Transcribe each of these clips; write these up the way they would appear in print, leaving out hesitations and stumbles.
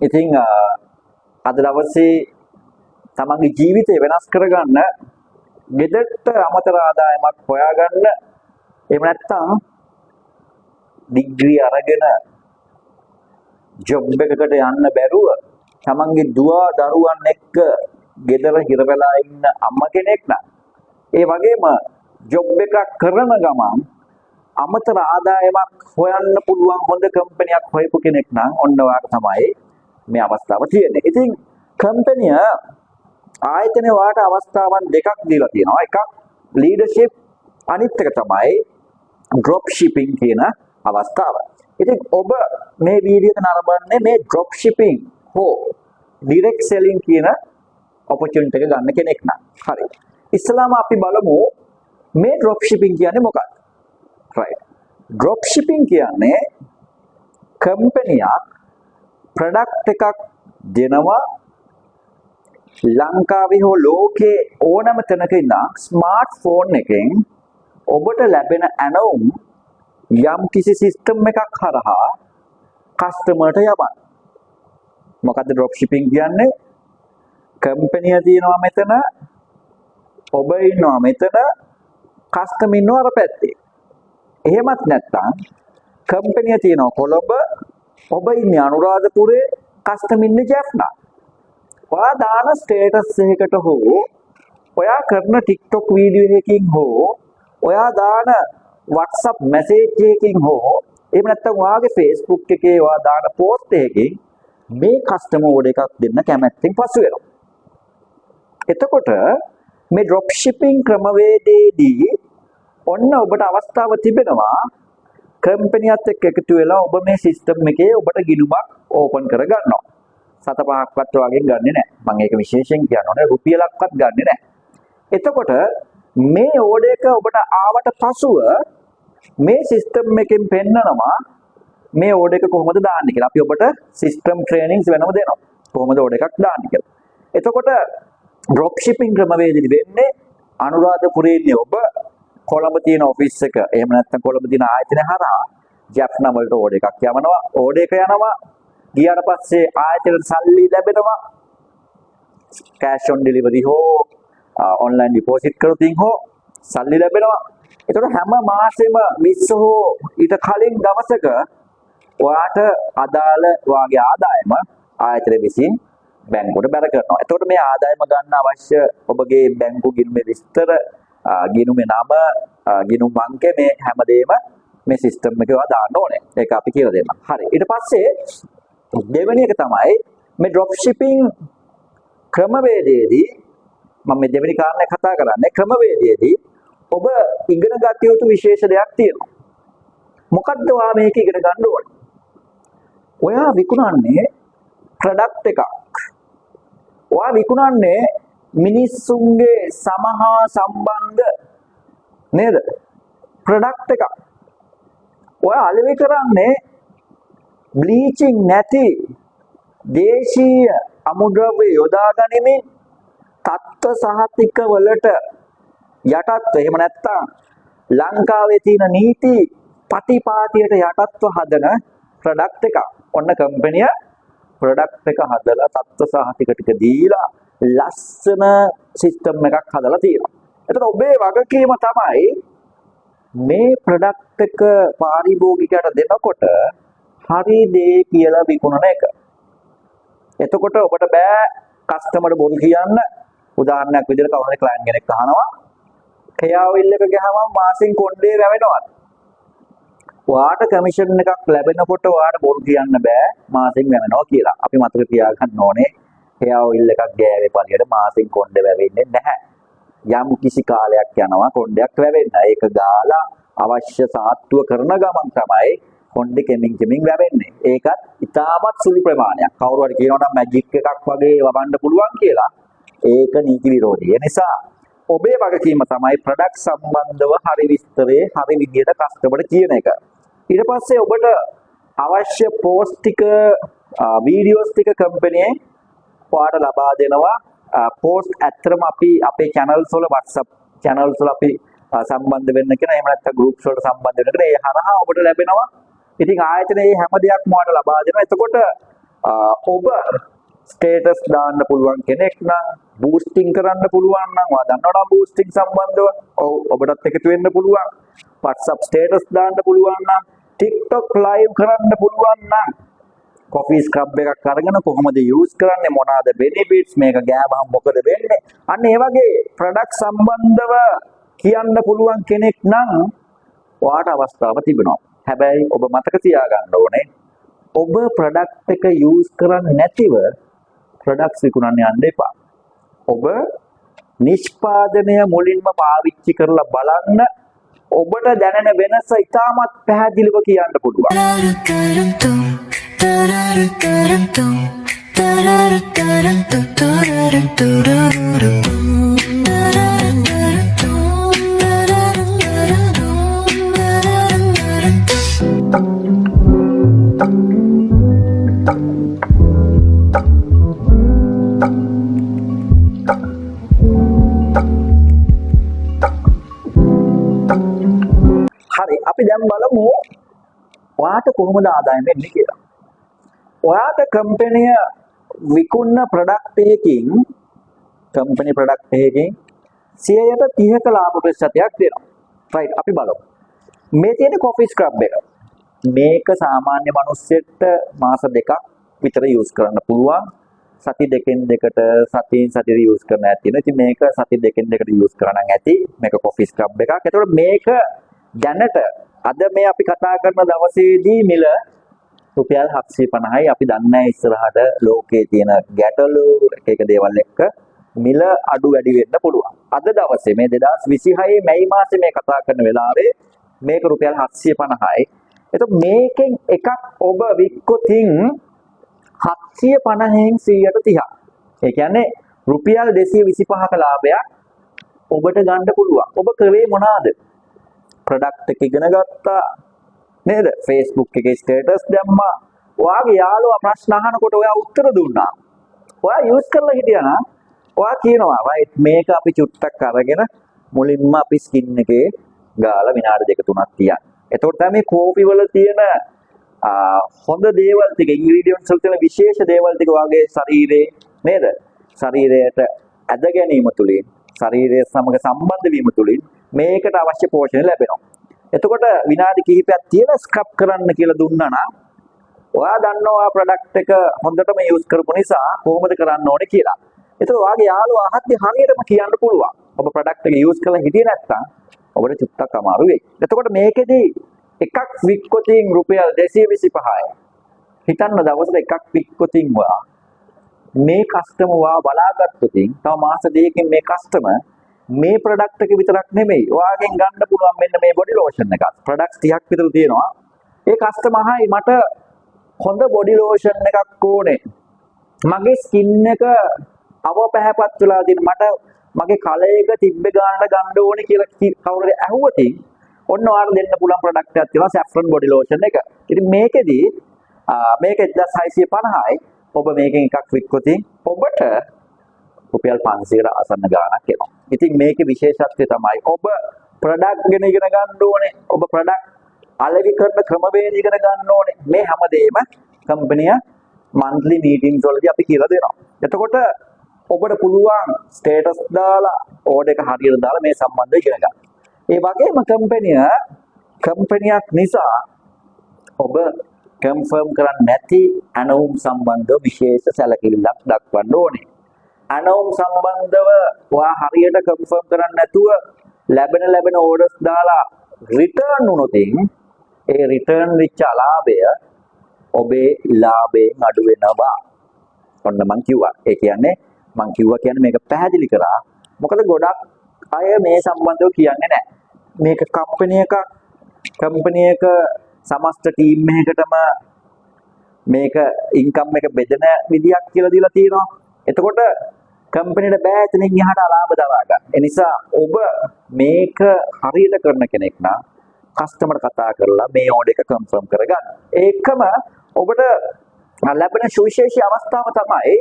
ඉතින් අද දවසේ තමන්ගේ ජීවිතය වෙනස් කරගන්න ගෙදරට අමතර ආදායමක් හොයාගන්න එහෙම නැත්නම් ඩිග්‍රී අරගෙන ජොබ් එකකට යන්න බැරුව තමන්ගේ දුව දරුවන් එක්ක ගෙදර හිර වෙලා ඉන්න අම්මා කෙනෙක් නම් ඒ වගේම ජොබ් එකක් කරන ගමන් අමතර ආදායමක් හොයන්න පුළුවන් හොඳ කම්පැනියක් හොයපු කෙනෙක් නම් ඔන්න ඔයාට තමයි මේ අවස්ථාව තියෙන්නේ. ඉතින් කම්පැනිය ආයතනයේ වාට අවස්ථාවන් දෙකක් දීලා තියෙනවා. එකක් ලීඩර්ෂිප්, අනිත් එක තමයි ඩ්‍රොප් ෂිපින් කියන අවස්ථාව. ඉතින් ඔබ මේ වීඩියෝ එක නරඹන්නේ මේ ඩ්‍රොප් ෂිපින් හෝ ඩිරෙක්ට් සෙලින් කියන ඔපචුනිටි එක ගන්න කෙනෙක් නම්. හරි. ඉස්සලාම අපි බලමු මේ ඩ්‍රොප් ෂිපින් කියන්නේ මොකක්ද? right. ඩ්‍රොප් ෂිපින් කියන්නේ කම්පැනියක් ප්‍රොඩක්ට් එකක් දෙනවා ලංකාවේ හෝ ලෝකේ ඕනම තැනක ඉඳන් ස්මාර්ට්ෆෝන් එකෙන් ඔබට ලැබෙන ඇනවුම් යම් කිසි සිස්ටම් එකක් හරහා කස්ටමර්ට යවන්න. මොකද්ද ඩ්‍රොප් ෂිපින් කියන්නේ? කම්පැනිය තියෙනවා මෙතන, ඔබ ඉන්නවා මෙතන, කස්ටමර් ඉන්නවා අර පැත්තේ. එහෙමත් නැත්නම් කම්පැනිය තියෙනවා කොළඹ, ඔබ ඉන්නේ අනුරාධපුරේ, කස්ටමර් ඉන්නේ ජැෆ්නා. ඔයා දාන ස්ටේටස් එකකට හෝ ඔයා කරන TikTok වීඩියෝ එකකින් හෝ ඔයා දාන WhatsApp මැසේජ් එකකින් හෝ එහෙම නැත්නම් ඔයාගේ Facebook එකේ ඔයා දාන පෝස්ට් එකකින් මේ කස්ටමර් ඕඩර් එකක් දෙන්න කැමැත්තෙන් පසු වෙනවා. එතකොට මේ ඩ්‍රොප් ෂිපින් ක්‍රමවේදයේදී ඔන්න ඔබට අවස්ථාව තිබෙනවා කම්පැනියත් එක්ක එකතු වෙලා ඔබ මේ සිස්ටම් එකේ ඔබට ගිණුමක් ඕපන් කර ගන්නවා. 7-5ක්වත් වගේ ගන්නෙ නැහැ. මම ඒක විශේෂයෙන් කියන්න ඕනේ රුපියලක්වත් ගන්නෙ නැහැ. එතකොට මේ ඕඩර් එක ඔබට ආවට පසුව මේ සිස්ටම් එකෙන් පෙන්නනවා මේ ඕඩර් එක කොහොමද දාන්නේ කියලා. අපි ඔබට සිස්ටම් ට්‍රේනින්ග්ස් වෙනම දෙනවා. කොහොමද ඕඩර් එකක් දාන්නේ කියලා. එතකොට ඩ්‍රොප් ෂිපින් ක්‍රමවේදෙදි වෙන්නේ අනුරාධපුරයේ ඉන්නේ ඔබ කොළඹ තියෙන ඔෆිස් එක එහෙම නැත්නම් කොළඹ තියෙන ආයතනය හරහා ජැෆ්නා වලට ඕඩර් එකක් යවනවා. ඕඩර් එක යනවා. ගියාට පස්සේ ආයතනයට සල්ලි ලැබෙනවා. කැෂ් ඔන් ඩෙලිවරි හෝ ඔන්ලයින් ඩිපොසිට් කරොතින් හෝ සල්ලි ලැබෙනවා. ඒතකොට හැම මාසෙම 20 හෝ ඊට කලින් දවසක ඔයාට අදාළ වාගේ ආදායම ආයතනය විසින් බැංකුවට බැර කරනවා. එතකොට මේ ආදායම ගන්න අවශ්‍ය ඔබගේ බැංකු ගිණුමේ විස්තර, ගිණුමේ නම, ගිණුම් අංකය මේ හැමදේම මේ සිස්ටම් එකේ ඔයා දාන්න ඕනේ. ඒක අපි කියලා දෙන්නම්. හරි. ඊට පස්සේ දෙවෙනි එක තමයි මේ ඩ්‍රොප් ෂිපින් ක්‍රමවේදයේදී මම මේ දෙවෙනි කාරණේ කතා කරන්නේ ක්‍රමවේදයේදී ඔබ ඉගෙන ගන්න යුතු විශේෂ දෙයක් තියෙනවා. මොකද්ද ඔයා මේක ඉගෙන ගන්න ඕනේ? ඔයා විකුණන්නේ ප්‍රොඩක්ට් එකක්. ඔයා විකුණන්නේ මිනිස්සුන්ගේ සමහා සම්බන්ධ නේද? ප්‍රොඩක්ට් එකක්. ඔයා අලෙවි කරන්නේ බ්ලීචින් නැති දේශීය අමුද්‍රව්‍ය යොදා ගනිමින් තත්ත්ව සහතික වලට යටත්ව එහෙම නැත්නම් ලංකාවේ තියෙන නීති පටිපාටියට යටත්ව හදන ප්‍රොඩක්ට් එකක්. ඔන්න කම්පැනිය ප්‍රොඩක්ට් එක හදලා තත්ත්ව සහතික ටික දීලා ලස්සන සිස්ටම් එකක් හදලා තියෙනවා. එතකොට ඔබේ වගකීම තමයි මේ ප්‍රොඩක්ට් එක පාරිභෝගිකයට දෙනකොට හරි දේ කියලා විකුණන එක. එතකොට ඔබට බෑ කස්ටමර්ට බොරු කියන්න. උදාහරණයක් විදිහට කවුරුහරි ක්ලයන්ට් කෙනෙක් අහනවා කෙයා ඔයිල් එක ගහම මාසෙන් කොණ්ඩේ වැවෙනවා. ඔයාට කමිෂන් එකක් ලැබෙනකොට ඔයාට බොරු කියන්න බෑ මාසෙන් වැවෙනවා කියලා. අපි මතක තියාගන්න ඕනේ කෙයා ඔයිල් එකක් ගෑවේ පළියට මාසෙන් කොණ්ඩේ වැවෙන්නේ නැහැ. යම් කිසි කාලයක් යනවා කොණ්ඩයක් වැවෙන්න. ඒක ගාලා අවශ්‍ය සාත්තුව කරන ගමන් තමයි කොණ්ඩේ කෙමින් වැවෙන්නේ. ඒකත් ඉතාමත් සුළු ප්‍රමාණයක්. කවුරු හරි කියනවා නම් මැජික් එකක් වගේ වවන්න පුළුවන් කියලා. ඒක නීති විරෝධී. ඒ නිසා ඔබේ වගකීම තමයි ප්‍රොඩක්ට් සම්බන්ධව හරි විස්තරේ හරි විදියට කස්ටමර්ට කියන එක. ඊට පස්සේ ඔබට අවශ්‍ය පෝස්ට් ටික, වීඩියෝස් ටික කම්පැනියේ ඔයාලට ලබා දෙනවා. පෝස්ට් ඇත්තටම අපි අපේ channels වල WhatsApp channels වල අපි සම්බන්ධ වෙන්න කියන එහෙම නැත්නම් groups වලට සම්බන්ධ වෙන්න කියන ඒ හරහා ඔබට ලැබෙනවා. ඉතින් ආයතනයේ හැම දෙයක්ම ඔයාලට ලබා දෙනවා. එතකොට ඔබ ස්ටේටස් දාන්න පුළුවන් කෙනෙක් නම් බූස්ටිං කරන්න පුළුවන් නම් ඔයා දන්නවනම් බූස්ටිං සම්බන්ධව ඔව් ඔබටත් එකතු වෙන්න පුළුවන් WhatsApp ස්ටේටස් දාන්න පුළුවන් නම් TikTok live කරන්න පුළුවන් නම් coffee scrub එකක් අරගෙන කොහොමද use කරන්නේ මොනවාද benefits මේක ගෑවහම මොකද වෙන්නේ අන්න ඒ වගේ product සම්බන්ධව කියන්න පුළුවන් කෙනෙක් නම් ඔයාට අවස්ථාව තිබෙනවා හැබැයි ඔබ මතක තියාගන්න ඕනේ ඔබ product එක use කරන්නේ නැතිව products විකුණන්න යන්න එපා. ඔබ නිෂ්පාදනය මුලින්ම පාවිච්චි කරලා බලන්න ඔබට දැනෙන වෙනස ඉතාමත් පැහැදිලිව කියන්න පුළුවන්. හරි අපි දැන් බලමු ඔයාට කොහොමද ආදායම එන්නේ කියලා. ඔයාට කම්පැනි විකුණන ප්‍රොඩක්ට් එකකින් කම්පැනි ප්‍රොඩක්ට් එකකින් 130ක ලාභ ප්‍රතිශතයක් දෙනවා. රයිට් අපි බලමු. මේ තියෙන කොෆි ස්ක්‍රබ් එක. මේක සාමාන්‍ය මිනිස්සෙක්ට මාස දෙකක් විතර යූස් කරන්න පුළුවන්. සති දෙකෙන් දෙකට සතියෙන් සතියට යූස් කරන්න ඇති වෙනවා. ඉතින් මේක සති දෙකෙන් දෙකට යූස් කරන්න ඇති. මේක කොෆි ස්ක්‍රබ් එකක්. ඒතකොට මේක දැනට අද මේ අපි කතා කරන දවසේදී මිල රුපියල් 750යි. අපි දන්නේ ඉස්සරහට ලෝකයේ තියෙන ගැටලු එක දේවල් එක්ක මිල අඩු වැඩි වෙන්න පුළුවන්. අද දවසේ මේ 2026 මැයි මාසේ මේ කතා කරන වෙලාවේ මේක රුපියල් 750යි. එතකොට මේකෙන් එකක් ඔබ වික්කොතින් 750න් 130ක්. ඒ කියන්නේ රුපියල් 225ක ලාභයක් ඔබට ගන්න පුළුවන්. ඔබ කරේ මොනවාද? ප්‍රොඩක්ට් එක ඉගෙන ගත්තා නේද? Facebook එකේ ස්ටේටස් දැම්මා. ඔයාගේ යාළුවා ප්‍රශ්න අහනකොට ඔයා උත්තර දුන්නා. ඔයා යූස් කරලා හිටියා නම් ඔයා කියනවා රයිට් මේක අපි චුට්ටක් අරගෙන මුලින්ම අපි ස්කින් එකේ ගාලා විනාඩි දෙක තුනක් තියන්න. එතකොට තමයි මේ කෝපි වල තියෙන හොඳ දේවල් ටික ඉන්ග්‍රීඩියන්ට්ස් වල තියෙන විශේෂ දේවල් ටික වාගේ ශරීරේ නේද? ශරීරයට ඇද ගැනීම තුලින් ශරීරය සමග සම්බන්ධ වීම තුලින් මේකට අවශ්‍ය පෝෂණය ලැබෙනවා. එතකොට විනාඩි කිහිපයක් තියලා ස්ක්‍රබ් කරන්න කියලා දුන්නා නම් ඔයා දන්නවා ප්‍රොඩක්ට් එක හොඳටම යූස් කරපු නිසා කොහොමද කරන්න ඕනේ කියලා. එතකොට ඔයාගේ යාළුවා අහද්දි හරියටම කියන්න පුළුවන්. ඔබ ප්‍රොඩක්ට් එක යූස් කරලා හිටියේ නැත්නම් ඔබට චුට්ටක් අමාරු වෙයි. එතකොට මේකෙදී එකක් වික්කොතින් රුපියල් 225යි. හිතන්න දවසට එකක් වික්කොතින් ඔයා මේ කස්ටමර් වා බලාගත්තොතින් තව මාස දෙකකින් මේ කස්ටමර් මේ ප්‍රොඩක්ට් එක විතරක් නෙමෙයි ඔයාගෙන් ගන්න පුළුවන් මෙන්න මේ බොඩි ලෝෂන් එකක්. ප්‍රොඩක්ට්ස් 30ක් විතර තියෙනවා. ඒ කස්ටමර් අහයි මට හොඳ බොඩි ලෝෂන් එකක් ඕනේ. මගේ ස්කින් එක අවපැහැපත් වෙලා තියෙන මට මගේ කලයක තිබ්බ ගානට ගන්න ඕනේ කියලා කවුරුද ඇහුවොතින් ඔන්න ඔයාලට දෙන්න පුළුවන් ප්‍රොඩක්ට් එකක් තියෙනවා සැෆ්‍රන් බොඩි ලෝෂන් එක. ඉතින් මේකෙදී මේක 1650යි. ඔබ මේකෙන් එකක් වික්කොතින් ඔබට රුපියල් 500කට ආසන්න ගාණක් එනවා. ඉතින් මේකේ විශේෂත්වය තමයි ඔබ ප්‍රොඩක්ට් ගැන ඉගෙන ගන්න ඕනේ. ඔබ ප්‍රොඩක්ට් අලෙවි කරන ක්‍රමවේද ඉගෙන ගන්න ඕනේ. මේ හැමදේම කම්පැනිය මන්ත්ලි මීටින්ග්ස් වලදී අපි කියලා දෙනවා. එතකොට ඔබට පුළුවන් ස්ටේටස් දාලා ඕඩර් එක හරියට දාලා මේ සම්බන්ධව ඉගෙන ගන්න. ඒ වගේම කම්පැනියක් නිසා ඔබ කන්ෆර්ම් කරන්නේ නැති ඇනවුම් සම්බන්ධව විශේෂ සැලකිල්ලක් දක්වන්න ඕනේ. ඇනවුම් සම්බන්ධව ඔයා හරියට කන්ෆර්ම් කරන්නේ නැතුව ලැබෙන ඕඩර්ස් දාලා රිටර්න් වුණොත් ඒ රිටර්න් වෙච්ච ලාභය ඔබේ ලාභයෙන් අඩු වෙනවා. ඔන්න මං කිව්වා. ඒ කියන්නේ මං කියන්නේ මේක පැහැදිලි කරා. මොකද ගොඩක් අය මේ සම්බන්ධව කියන්නේ නැහැ. මේක කම්පැනි එක සමස්ත ටීම් එකකටම මේක ඉන්කම් එක බෙදෙන විදියක් කියලා දීලා තියෙනවා. එතකොට කම්පැනිට බෑ එතනින් එහාට ලාභ දරා ගන්න. ඒ නිසා ඔබ මේක හරියට කරන කෙනෙක් නම් කස්ටමර් කතා කරලා මේ ඕඩර් එක කන්ෆර්ම් කරගන්න. ඒකම ඔබට ලැබෙන සුවිශේෂී අවස්ථාව තමයි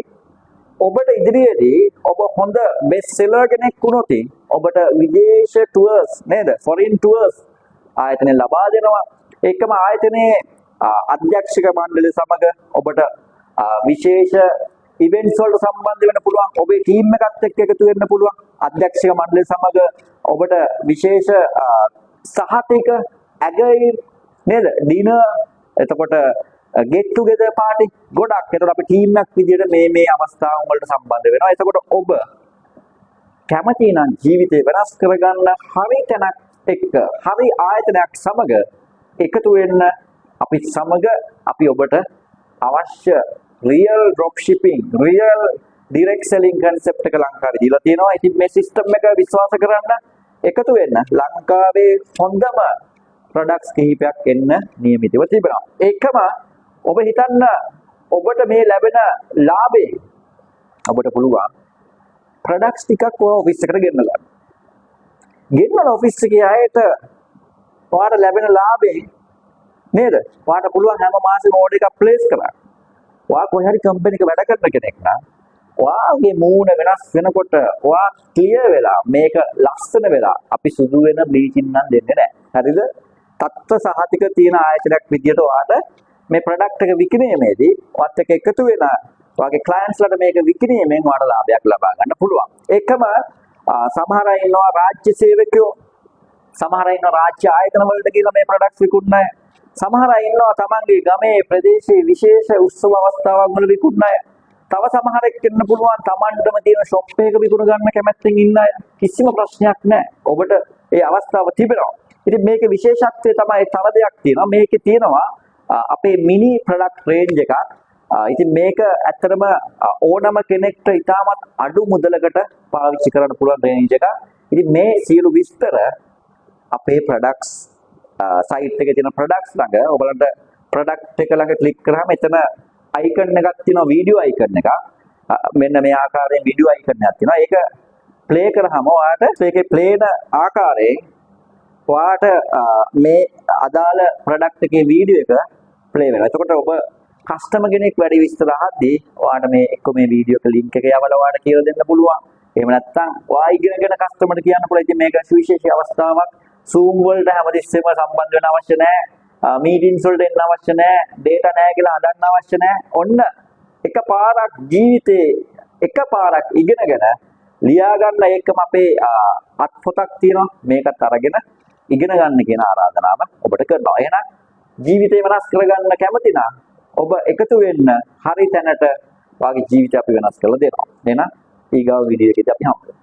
ඔබට ඉදිරියේදී ඔබ හොඳ බෙස්ට් සෙලර් කෙනෙක් වුණොත් ඔබට විදේශ ටුවර්ස් නේද? ෆොරින් ටුවර්ස් ආයතන ලබා දෙනවා. ඒකම ආයතනයේ අධ්‍යක්ෂක මණ්ඩලය සමග ඔබට විශේෂ ඉවෙන්ට්ස් වලට සම්බන්ධ වෙන්න පුළුවන්. ඔබේ ටීම් එකත් එක්ක එකතු වෙන්න පුළුවන්. අධ්‍යක්ෂක මණ්ඩලය සමග ඔබට විශේෂ සහතික ඇගයීම් නේද? ඩිනර් එතකොට get together party ගොඩක්. එතකොට අපි ටීම් එකක් විදිහට මේ අවස්ථාවන් වලට සම්බන්ධ වෙනවා. එතකොට ඔබ කැමති නම් ජීවිතේ වෙනස් කරගන්න හරි තැනක් එක්ක හරි ආයතනයක් සමග එකතු වෙන්න අපි සමග අපි ඔබට අවශ්‍ය real drop shipping real direct selling concept එක ලංකාවේ දීලා තියෙනවා. ඉතින් මේ සිස්ටම් එක විශ්වාස කරන්න එකතු වෙන්න ලංකාවේ හොඳම products කිහිපයක් එන්න නියමිතව තිබෙනවා. ඒකම ඔබ හිතන්න ඔබට මේ ලැබෙන ලාභේ ඔබට පුළුවන් products ටිකක් ඔය ඔෆිස් එකට ගෙන්නලා. ගෙන්නලා ඔෆිස් එකේ අයට ඔයාලට ලැබෙන ලාභේ නේද? ඔයාලට පුළුවන් හැම මාසෙම ඕඩර් එකක් ප්ලේස් කරන්න. ඔයා කොහේ හරි කම්පැනි එක වැඩ කරන කෙනෙක් නම් ඔයාගේ මූණ වෙනස් වෙනකොට ඔයා ක්ලියර් වෙලා මේක ලස්සන වෙලා අපි සුදු වෙන බ්ලීචින් නම් දෙන්නේ නැහැ. හරිද? තත්ත්ව සහතික තියෙන ආයතනයක් විදියට ඔයාට මේ ප්‍රොඩක්ට් එක විකිණීමේදී ඔයත් එක්ක එකතු වෙන ඔයාගේ ක්ලයන්ට්ස්ලාට මේක විකිණීමෙන් ඔයාට ලාභයක් ලබා ගන්න පුළුවන්. ඒකම සමහර අය ඉන්නවා රාජ්‍ය සේවකයෝ, සමහර අය ඉන්නවා රාජ්‍ය ආයතන වලට ගිහලා මේ ප්‍රොඩක්ට්ස් විකුණන අය. සමහර අය ඉන්නවා තමන්ගේ ගමේ ප්‍රදේශයේ විශේෂ උත්සව අවස්ථාවක් වල විකුණන අය. තව සමහරෙක් ඉන්න පුළුවන් තමන්ටම තියෙන ෂොප් එකක විකුණ ගන්න කැමැත්තෙන් ඉන්න අය. කිසිම ප්‍රශ්නයක් නැහැ. ඔබට ඒ අවස්ථාව තිබෙනවා. ඉතින් මේකේ විශේෂත්වය තමයි තව දෙයක් තියෙනවා. මේකේ තියෙනවා අපේ මිනි ප්‍රොඩක්ට් රේන්ජ් එකක්. ඉතින් මේක ඇත්තටම ඕනම කෙනෙක්ට ඉතාමත් අඩු මුදලකට පාවිච්චි කරන්න පුළුවන් රේන්ජ් එකක්. ඉතින් මේ සියලු විස්තර අපේ ප්‍රොඩක්ට්ස් සයිට් එකේ තියෙන ප්‍රොඩක්ට්ස් ළඟ ඔයගලන්ට ප්‍රොඩක්ට් එක ළඟ ක්ලික් කරාම එතන අයිකන් එකක් තියෙනවා, වීඩියෝ අයිකන් එකක්. මෙන්න මේ ආකාරයෙන් වීඩියෝ අයිකන් එකක් තියෙනවා. ඒක ප්ලේ කරාම ඔයාලට ඒකේ ප්ලේන ආකාරයෙන් ඔයාලට මේ අදාළ ප්‍රොඩක්ට් එකේ වීඩියෝ එක ප්ලේ වෙනවා. එතකොට ඔබ කස්ටමර් කෙනෙක් වැඩි විස්තර අහද්දී ඔයාලට මේ එක්ක මේ වීඩියෝ එක ලින්ක් එක යවලා ඔයාලට කියලා දෙන්න පුළුවන්. එහෙම නැත්නම් ඔයා ඉගෙනගෙන කස්ටමර්ට කියන්න පුළුවන්. ඉතින් මේක සුවිශේෂී අවස්ථාවක්. Zoom වලට හැමතිස්සෙම සම්බන්ධ වෙන්න අවශ්‍ය නැහැ. මීටින්ස් වලට එන්න අවශ්‍ය නැහැ. data නැහැ කියලා හදන්න අවශ්‍ය නැහැ. ඔන්න එකපාරක් ජීවිතේ එකපාරක් ඉගෙනගෙන ලියා ගන්න ඒකම අපේ අත් පොතක් තියෙනවා. මේකත් අරගෙන ඉගෙන ගන්න කියන ආරාධනාව ඔබට කරනවා. එහෙනම් ජීවිතේ වෙනස් කරගන්න කැමති නම් ඔබ එකතු වෙන්න හරි තැනට වාගේ ජීවිතය අපි වෙනස් කරලා දෙනවා. එහෙනම් ඊගාව වීඩියෝ එකේදී අපි හම්බ වෙමු.